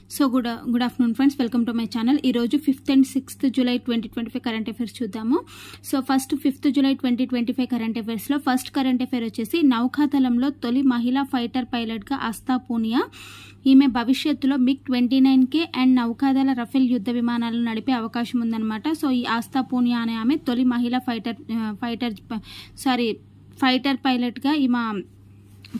So good afternoon friends, welcome to my channel. ఈరోజు 5th and 6th July 2025 current affairs చూద్దాము. So first 5th July 2025 current అఫైర్స్లో first current affair వచ్చేసి నౌకాదళంలో తొలి మహిళా fighter పైలట్గా ఆస్థా పూనియా. ఈమె భవిష్యత్తులో MiG-29K అండ్ నౌకాదళ రఫేల్ యుద్ధ విమానాలను నడిపే అవకాశం ఉందన్నమాట. సో ఈ ఆస్థా పూనియా అనే ఆమె తొలి మహిళా ఫైటర్ పైలట్గా ఈమె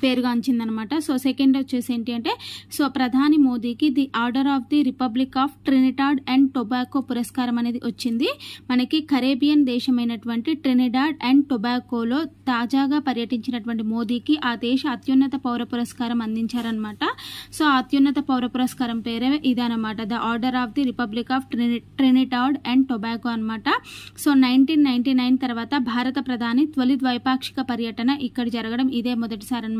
పేరుగాంచిందనమాట. సో సెకండ్ వచ్చేసి ఏంటి అంటే, సో ప్రధాని మోదీకి the order of the republic of Trinidad and tobacco పురస్కారం అనేది వచ్చింది. మనకి కరేబియన్ దేశమైనటువంటి ట్రినిడాడ్ అండ్ టొబాకోలో తాజాగా పర్యటించినటువంటి మోదీకి ఆ దేశ అత్యున్నత పౌర పురస్కారం అందించారనమాట. సో ఆ అత్యున్నత పౌర పురస్కారం పేరే ఇదనమాట, the order of the republic of Trinidad and tobacco అనమాట. సో 1999 తర్వాత భారత ప్రధాని తొలి ద్వైపాక్షిక పర్యటన ఇక్కడ జరగడం ఇదే మొదటిసారి అనమాట.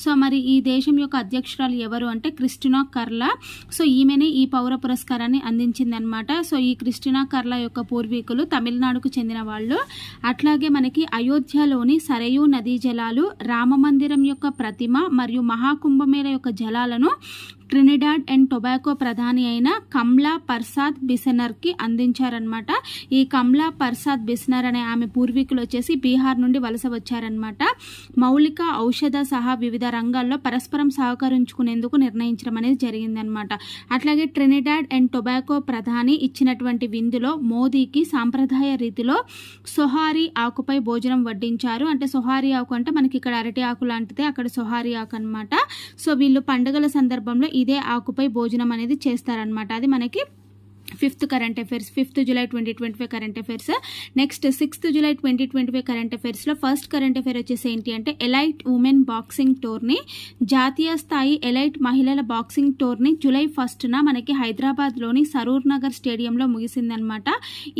సో మరి ఈ దేశం యొక్క అధ్యక్షురాలు ఎవరు అంటే క్రిస్టినా కర్లా. సో ఈమెనే ఈ పౌర పురస్కారాన్ని అందించింది అనమాట. సో ఈ క్రిస్టినా కర్లా యొక్క పూర్వీకులు తమిళనాడుకు చెందిన వాళ్ళు. అట్లాగే మనకి అయోధ్యలోని సరయూ నదీ జలాలు, రామ మందిరం యొక్క ప్రతిమ మరియు మహాకుంభమేళ యొక్క జలాలను ట్రినిడాడ్ అండ్ టొబాకో ప్రధాని అయిన కమ్లా పర్సాద్ బిసనర్కి అందించారనమాట. ఈ కమ్లా పర్సాద్ బిసనర్ అనే ఆమె పూర్వీకులు వచ్చేసి బీహార్ నుండి వలస వచ్చారనమాట. మౌలిక ఔషధ సహా వివిధ రంగాల్లో పరస్పరం సహకరించుకునేందుకు నిర్ణయించడం అనేది జరిగిందనమాట. అట్లాగే ట్రినిడాడ్ అండ్ టొబాకో ప్రధాని ఇచ్చినటువంటి విందులో మోదీకి సాంప్రదాయ రీతిలో సొహారీ ఆకుపై భోజనం వడ్డించారు. అంటే సొహారీ ఆకు అంటే మనకి ఇక్కడ అరటి ఆకు లాంటిదే, అక్కడ సొహారీ ఆకు అనమాట. సో వీళ్ళు పండుగల సందర్భంలో ఇదే ఆకుపై భోజనం అనేది చేస్తారనమాట. అది మనకి 5th current affairs, 5th July 2025 current affairs. Next 6th July 2025 current అఫైర్స్లో ఫస్ట్ కరెంట్ అఫైర్ వచ్చేసి ఏంటి అంటే, ఎలైట్ ఉమెన్ బాక్సింగ్ టోర్నీ, జాతీయ స్థాయి ఎలైట్ మహిళల బాక్సింగ్ టోర్నీ జూలై 1న మనకి హైదరాబాద్లోని సరూర్ నగర్ స్టేడియంలో ముగిసిందనమాట.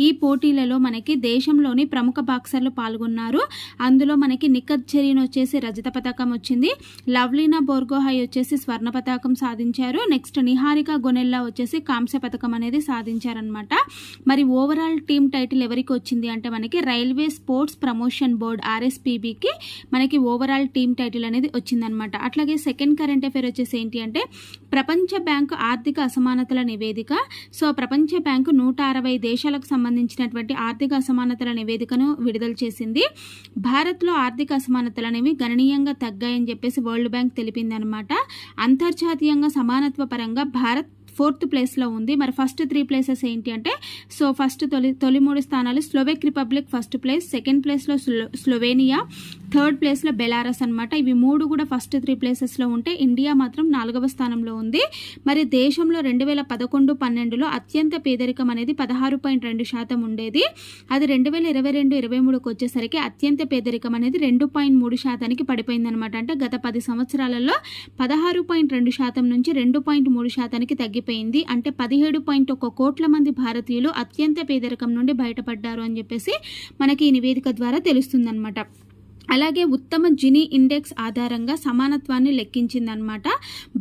ఈ పోటీలలో మనకి దేశంలోని ప్రముఖ బాక్సర్లు పాల్గొన్నారు. అందులో మనకి నిఖత్ జరీన్ వచ్చేసి రజత పథకం వచ్చింది, లవ్లీనా బోర్గోహాయ్ వచ్చేసి స్వర్ణ పథకం సాధించారు. నెక్స్ట్ నిహారిక గొనెల్లా వచ్చేసి కాంస్య పథకం అనేది సాధించారనమాట. మరి ఓవరాల్ టీమ్ టైటిల్ ఎవరికి వచ్చింది అంటే మనకి రైల్వే స్పోర్ట్స్ ప్రమోషన్ బోర్డ్ RSPBకి మనకి ఓవరాల్ టీమ్ టైటిల్ అనేది వచ్చిందనమాట. అట్లాగే సెకండ్ కరెంట్ అఫైర్ వచ్చేసి ఏంటి అంటే, ప్రపంచ బ్యాంకు ఆర్థిక అసమానతల నివేదిక. సో ప్రపంచ బ్యాంకు 160 దేశాలకు సంబంధించినటువంటి ఆర్థిక అసమానతల నివేదికను విడుదల చేసింది. భారత్లో ఆర్థిక అసమానతలు అనేవి గణనీయంగా తగ్గాయని చెప్పేసి వరల్డ్ బ్యాంక్ తెలిపిందనమాట. అంతర్జాతీయంగా సమానత్వ పరంగా భారత్ 4th ప్లేస్లో ఉంది. మరి ఫస్ట్ 3 ప్లేసెస్ ఏంటి అంటే, సో ఫస్ట్ తొలి 3 స్థానాలు స్లోవేక్ రిపబ్లిక్ ఫస్ట్ ప్లేస్, సెకండ్ ప్లేస్లో స్లోవేనియా, థర్డ్ ప్లేస్లో బెలారస్ అనమాట. ఇవి 3 కూడా ఫస్ట్ 3 ప్లేసెస్లో ఉంటే ఇండియా మాత్రం 4వ స్థానంలో ఉంది. మరి దేశంలో 2011-12లో అత్యంత పేదరికం అనేది 16.2% ఉండేది. అది 2022-23కు వచ్చేసరికి అత్యంత పేదరికం అనేది 2.3%కి పడిపోయిందనమాట. అంటే గత 10 సంవత్సరాలలో 16.2% నుంచి 2.3%కి తగ్గిపోయింది. అంటే 17.1 కోట్ల మంది భారతీయులు అత్యంత పేదరికం నుండి బయటపడ్డారు అని చెప్పేసి మనకి ఈ నివేదిక ద్వారా తెలుస్తుందన్నమాట. అలాగే ఉత్తమ జినీ ఇండెక్స్ ఆధారంగా సమానత్వాన్ని లెక్కించిందనమాట.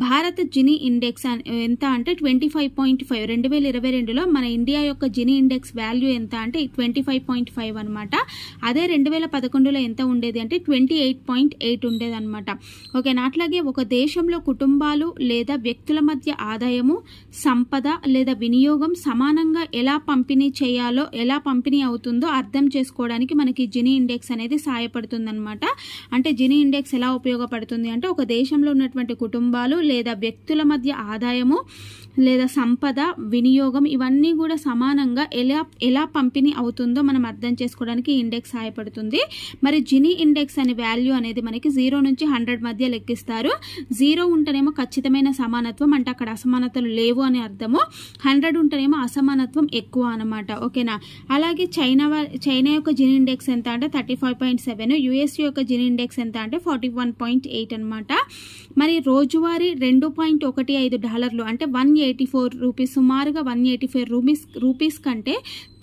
భారత జినీ ఇండెక్స్ ఎంత అంటే 25.5. 2022లో మన ఇండియా యొక్క జినీ ఇండెక్స్ వాల్యూ ఎంత అంటే 25.5 అనమాట. అదే 2011లో ఎంత ఉండేది అంటే 28.8 ఉండేదన్నమాట. ఓకేనా. అట్లాగే ఒక దేశంలో కుటుంబాలు లేదా వ్యక్తుల మధ్య ఆదాయము, సంపద లేదా వినియోగం సమానంగా ఎలా పంపిణీ చేయాలో, ఎలా పంపిణీ అవుతుందో అర్థం చేసుకోవడానికి మనకి జినీ ఇండెక్స్ అనేది సహాయపడుతుంది. అంటే జినీ ఇండెక్స్ ఎలా ఉపయోగపడుతుంది అంటే, ఒక దేశంలో ఉన్నటువంటి కుటుంబాలు లేదా వ్యక్తుల మధ్య ఆదాయము లేదా సంపద, వినియోగం ఇవన్నీ కూడా సమానంగా ఎలా పంపిణీ అవుతుందో మనం అర్థం చేసుకోవడానికి ఈ ఇండెక్స్ సహాయపడుతుంది. మరి జినీ ఇండెక్స్ అనే వాల్యూ అనేది మనకి 0 నుంచి 100 మధ్య లెక్కిస్తారు. 0 ఉంటేనేమో ఖచ్చితమైన సమానత్వం, అంటే అక్కడ అసమానతలు లేవు అని అర్థము. 100 ఉంటేనేమో అసమానత్వం ఎక్కువ అనమాట. ఓకేనా. అలాగే చైనా యొక్క జినీ ఇండెక్స్ ఎంత అంటే 35.7, US యొక్క జినీ ఇండెక్స్ ఎంత అంటే 41.8 అనమాట. మరి రోజువారీ $2.15 అంటే 184 రూపీస్, సుమారుగా 184 రూపీస్ కంటే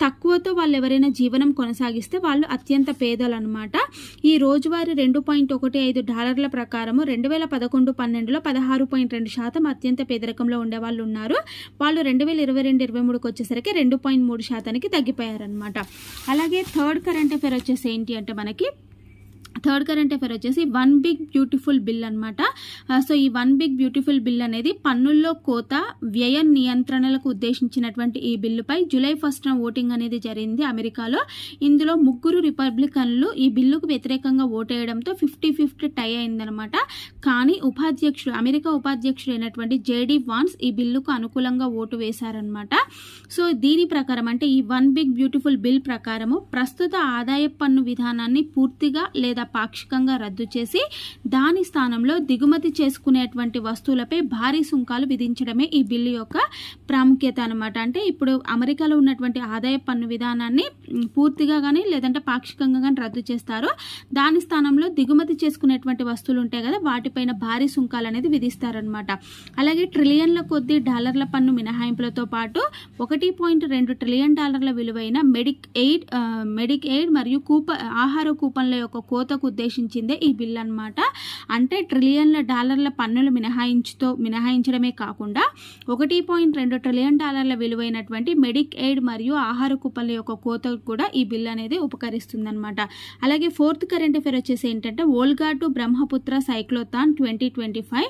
తక్కువతో వాళ్ళు ఎవరైనా జీవనం కొనసాగిస్తే వాళ్ళు అత్యంత పేదలు అనమాట. ఈ రోజువారీ $2.15 ప్రకారము 2011-12లో 16.2% అత్యంత పేదరికంలో ఉండే వాళ్ళు ఉన్నారు. వాళ్ళు 2022-23కి వచ్చేసరికి 2.3%కి తగ్గిపోయారనమాట. అలాగే థర్డ్ కరెంట్ అఫైర్ వచ్చేసి ఏంటి అంటే మనకి థర్డ్ కరెంట్ అఫైర్ వచ్చేసి వన్ బిగ్ బ్యూటిఫుల్ బిల్ అనమాట. సో ఈ వన్ బిగ్ బ్యూటిఫుల్ బిల్ అనేది పన్నుల్లో కోత, వ్యయ నియంత్రణలకు ఉద్దేశించినటువంటి ఈ బిల్లుపై జూలై 1న ఓటింగ్ అనేది జరిగింది అమెరికాలో. ఇందులో 3 రిపబ్లికన్లు ఈ బిల్లుకు వ్యతిరేకంగా ఓటేయడంతో 50-50 టై అయిందనమాట. కానీ అమెరికా ఉపాధ్యక్షుడు అయినటువంటి జేడీ వాన్స్ ఈ బిల్లుకు అనుకూలంగా ఓటు వేశారనమాట. సో దీని ప్రకారం అంటే ఈ వన్ బిగ్ బ్యూటిఫుల్ బిల్ ప్రకారము ప్రస్తుత ఆదాయ పన్ను విధానాన్ని పూర్తిగా లేదా పాక్షికంగా రద్దు చేసి దాని స్థానంలో దిగుమతి చేసుకునేటువంటి వస్తువులపై భారీ సుంకాలు విధించడమే ఈ బిల్లు యొక్క ప్రాముఖ్యత అనమాట. అంటే ఇప్పుడు అమెరికాలో ఉన్నటువంటి ఆదాయ పన్ను విధానాన్ని పూర్తిగా కానీ లేదంటే పాక్షికంగా కానీ రద్దు చేస్తారు. దాని స్థానంలో దిగుమతి చేసుకునేటువంటి వస్తువులు ఉంటాయి కదా, వాటిపైన భారీ సుంకాలు అనేది విధిస్తారనమాట. అలాగే ట్రిలియన్ల కొద్ది డాలర్ల పన్ను మినహాయింపులతో పాటు $1.2 ట్రిలియన్ విలువైన మెడిక్ ఎయిడ్ మరియు ఆహార కూపన్ల యొక్క కోతకు ఉద్దేశించిందే ఈ బిల్ అనమాట. అంటే ట్రిలియన్ల డాలర్ల పన్నులు మినహాయించడమే కాకుండా $1.2 ట్రిలియన్ విలువైనటువంటి మెడిక్ ఎయిడ్ మరియు ఆహార కూపన్ల యొక్క కోతకు కూడా ఈ బిల్ అనేది ఉపకరిస్తుంది అనమాట. అలాగే ఫోర్త్ కరెంట్ అఫైర్ వచ్చేసి ఏంటంటే వోల్గా టు బ్రహ్మపుత్ర సైక్లోథాన్ 2025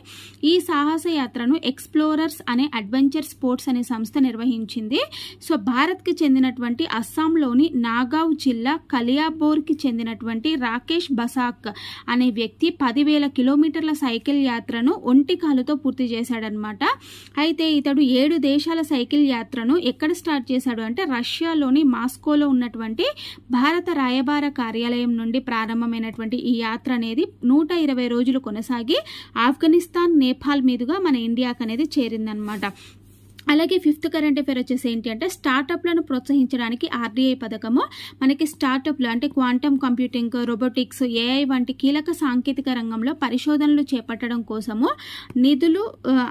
ఈ సాహస యాత్రను ఎక్స్ప్లోరర్స్ అనే అడ్వెంచర్ స్పోర్ట్స్ అనే సంస్థ నిర్వహించింది. సో భారత్కి చెందినటువంటి అస్సాంలోని నాగావ్ జిల్లా కలియాబోర్కి చెందినటువంటి రాకేష్ బసాక్ అనే వ్యక్తి 10,000 కిలోమీటర్ల సైకిల్ యాత్రను ఒంటి కాలుతో పూర్తి చేశాడనమాట. అయితే ఇతడు 7 దేశాల సైకిల్ యాత్రను ఎక్కడ స్టార్ట్ చేశాడు అంటే రష్యాలోని మాస్కోలో ఉన్నటువంటి భారత రాయబార కార్యాలయం నుండి ప్రారంభమైనటువంటి ఈ యాత్ర అనేది 120 రోజులు కొనసాగి ఆఫ్ఘనిస్తాన్, నేపాల్ మీదుగా మన ఇండియాకి అనేది చేరిందనమాట. అలాగే ఫిఫ్త్ కరెంట్ అఫైర్ వచ్చేసి ఏంటి అంటే స్టార్టప్లను ప్రోత్సహించడానికి ఆర్డీఐ పథకము మనకి స్టార్టప్లు అంటే క్వాంటమ్ కంప్యూటింగ్, రోబోటిక్స్, ఏఐ వంటి కీలక సాంకేతిక రంగంలో పరిశోధనలు చేపట్టడం కోసము నిధులు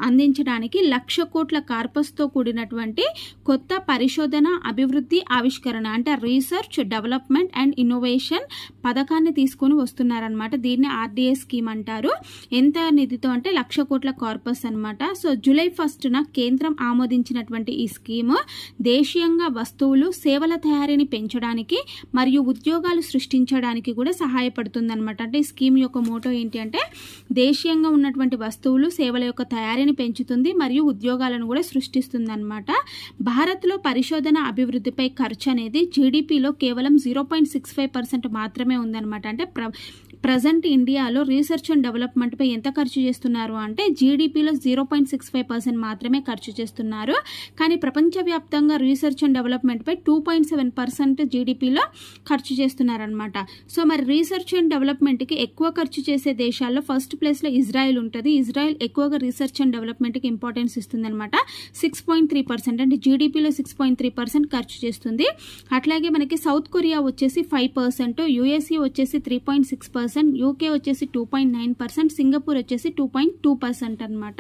అందించడానికి 1,00,000 కోట్ల కార్పస్తో కూడినటువంటి కొత్త పరిశోధన, అభివృద్ధి, ఆవిష్కరణ అంటే రీసెర్చ్, డెవలప్మెంట్ అండ్ ఇన్నోవేషన్ పథకాన్ని తీసుకొని వస్తున్నారనమాట. దీన్ని ఆర్డీఐ స్కీమ్ అంటారు. ఎంత నిధితో అంటే 1,00,000 కోట్ల కార్పస్ అనమాట. సో జూలై 1న కేంద్రం ఆమోదించినటువంటి ఈ స్కీము దేశీయంగా వస్తువులు, సేవల తయారీని పెంచడానికి మరియు ఉద్యోగాలు సృష్టించడానికి కూడా సహాయపడుతుందన్నమాట. అంటే ఈ స్కీమ్ యొక్క మోటో ఏంటి అంటే దేశీయంగా ఉన్నటువంటి వస్తువులు, సేవల యొక్క తయారీని పెంచుతుంది మరియు ఉద్యోగాలను కూడా సృష్టిస్తుంది అనమాట. భారత్లో పరిశోధన అభివృద్ధిపై ఖర్చు అనేది జీడిపిలో కేవలం 0.65% మాత్రమే ఉందన్నమాట. అంటే ప్రజెంట్ ఇండియాలో రీసెర్చ్ అండ్ డెవలప్మెంట్ పై ఎంత ఖర్చు చేస్తున్నారు అంటే జీడిపిలో 0.65% మాత్రమే ఖర్చు చేస్తున్నారు. కానీ ప్రపంచవ్యాప్తంగా రీసెర్చ్ అండ్ డెవలప్మెంట్ పై 2.7% జీడిపిలో ఖర్చు చేస్తున్నారనమాట. సో మరి రీసెర్చ్ అండ్ డెవలప్మెంట్కి ఎక్కువ ఖర్చు చేసే దేశాల్లో ఫస్ట్ ప్లేస్లో ఇజ్రాయెల్ ఉంటుంది. ఇజ్రాయెల్ ఎక్కువగా రీసెర్చ్ అండ్ డెవలప్మెంట్కి ఇంపార్టెన్స్ ఇస్తుంది అనమాట. 6.3% అంటే జీడిపిలో 6.3% ఖర్చు చేస్తుంది. అట్లాగే మనకి సౌత్ కొరియా వచ్చేసి 5%, యుఎస్ఏ వచ్చేసి 3.6%, యూకే వచ్చేసి 2.9%, సింగపూర్ వచ్చేసి 2.2% అనమాట.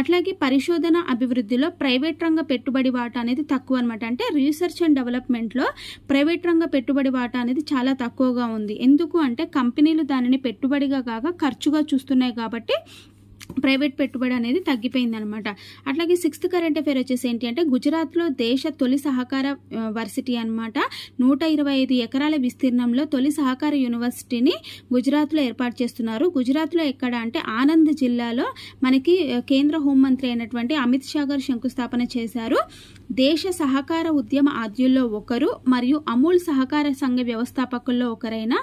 అట్లాగే పరిశోధన అభివృద్ధిలో ప్రైవేట్ రంగ పెట్టుబడి వాటా అనేది తక్కువ అనమాట. అంటే రీసెర్చ్ అండ్ డెవలప్మెంట్లో ప్రైవేట్ రంగ పెట్టుబడి వాటా అనేది చాలా తక్కువగా ఉంది. ఎందుకు అంటే కంపెనీలు దానిని పెట్టుబడిగా కాక ఖర్చుగా చూస్తున్నాయి కాబట్టి ప్రైవేట్ పెట్టుబడి అనేది తగ్గిపోయిందనమాట. అట్లాగే సిక్స్త్ కరెంట్ అఫైర్ వచ్చేసి ఏంటి అంటే గుజరాత్లో దేశ తొలి సహకార వర్సిటీ అనమాట. 125 ఎకరాల విస్తీర్ణంలో తొలి సహకార యూనివర్సిటీని గుజరాత్లో ఏర్పాటు చేస్తున్నారు. గుజరాత్లో ఎక్కడ అంటే ఆనంద్ జిల్లాలో మనకి కేంద్ర హోంమంత్రి అయినటువంటి అమిత్ షా గారు శంకుస్థాపన చేశారు. దేశ సహకార ఉద్యమ ఆద్యుల్లో ఒకరు మరియు అమూల్ సహకార సంఘ వ్యవస్థాపకుల్లో ఒకరైన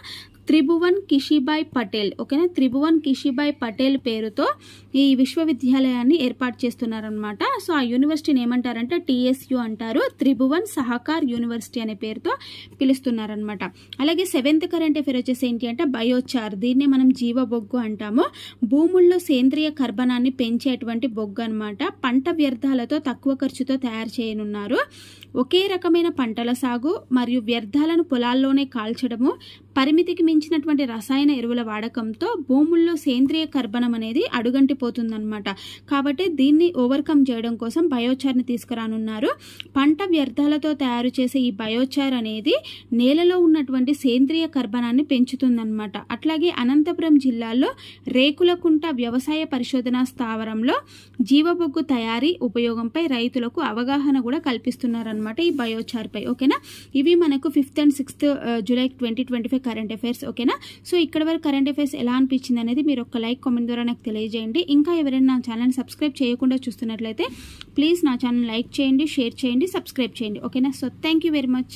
త్రిభువన్ కిషిబాయ్ పటేల్, ఓకేనా, త్రిభువన్ కిషిబాయ్ పటేల్ పేరుతో ఈ విశ్వవిద్యాలయాన్ని ఏర్పాటు చేస్తున్నారనమాట. సో ఆ యూనివర్సిటీని ఏమంటారంటే TSU అంటారు. త్రిభువన్ సహకార్ యూనివర్సిటీ అనే పేరుతో పిలుస్తున్నారనమాట. అలాగే సెవెంత్ కరెంట్ అఫైర్ వచ్చేసి ఏంటి అంటే బయోచార్, దీన్ని మనం జీవ బొగ్గు అంటాము. భూముల్లో సేంద్రియ కర్బనాన్ని పెంచేటువంటి బొగ్గు అనమాట. పంట వ్యర్థాలతో తక్కువ ఖర్చుతో తయారు చేయనున్నారు. ఒకే రకమైన పంటల సాగు మరియు వ్యర్థాలను పొలాల్లోనే కాల్చడము, పరిమితికి మించినటువంటి రసాయన ఎరువుల వాడకంతో భూముల్లో సేంద్రియ కర్బనం అనేది అడుగంటిపోతుందన్నమాట. కాబట్టి దీన్ని ఓవర్కమ్ చేయడం కోసం బయోచార్ని తీసుకురానున్నారు. పంట వ్యర్థాలతో తయారు చేసే ఈ బయోచార్ అనేది నేలలో ఉన్నటువంటి సేంద్రియ కర్బనాన్ని పెంచుతుందన్నమాట. అట్లాగే అనంతపురం జిల్లాలో రేకులకుంట వ్యవసాయ పరిశోధనా స్థావరంలో జీవబొగ్గు తయారీ ఉపయోగంపై రైతులకు అవగాహన కూడా కల్పిస్తున్నారన్నమాట ఈ బయోచార్ పై. ఓకేనా, ఇవి మనకు 5th and 6th July 2025 current affairs. ఓకేనా? సో ఇక్కడ వరకు కరెంట్ అఫైర్స్ ఎలా అనిపించింది అనేది మీరు ఒక లైక్ కామెంట్ ద్వారా నాకు తెలియజేయండి. ఇంకా ఎవరైనా నా ఛానల్ని సబ్స్క్రైబ్ చేయకుండా చూస్తున్నట్లయితే ప్లీజ్ నా ఛానల్ లైక్ చేయండి, షేర్ చేయండి, సబ్స్క్రైబ్ చేయండి. ఓకేనా? So thank you very much.